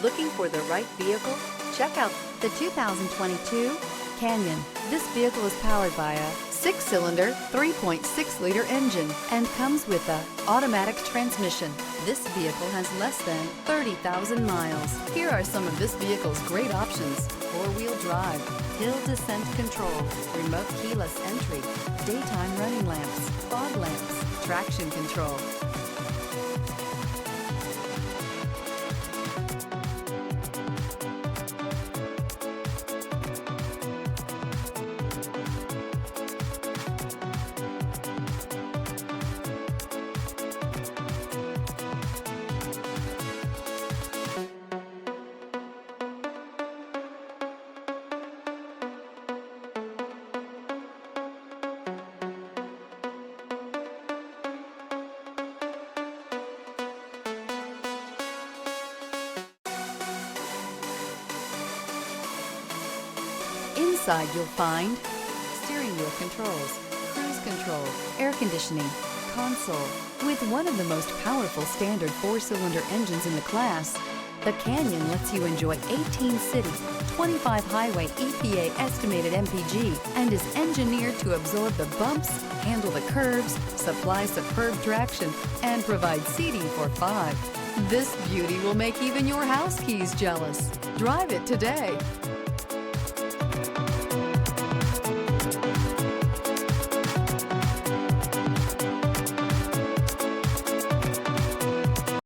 Looking for the right vehicle? Check out the 2022 Canyon. This vehicle is powered by a 6-cylinder, 3.6-liter engine and comes with a automatic transmission. This vehicle has less than 30,000 miles. Here are some of this vehicle's great options: four-wheel drive, hill descent control, remote keyless entry, daytime running lamps, fog lamps, traction control. Inside you'll find steering wheel controls, cruise control, air conditioning, console. With one of the most powerful standard 4-cylinder engines in the class, the Canyon lets you enjoy 18 city, 25 highway EPA estimated MPG and is engineered to absorb the bumps, handle the curves, supply superb traction, and provide seating for 5. This beauty will make even your house keys jealous. Drive it today.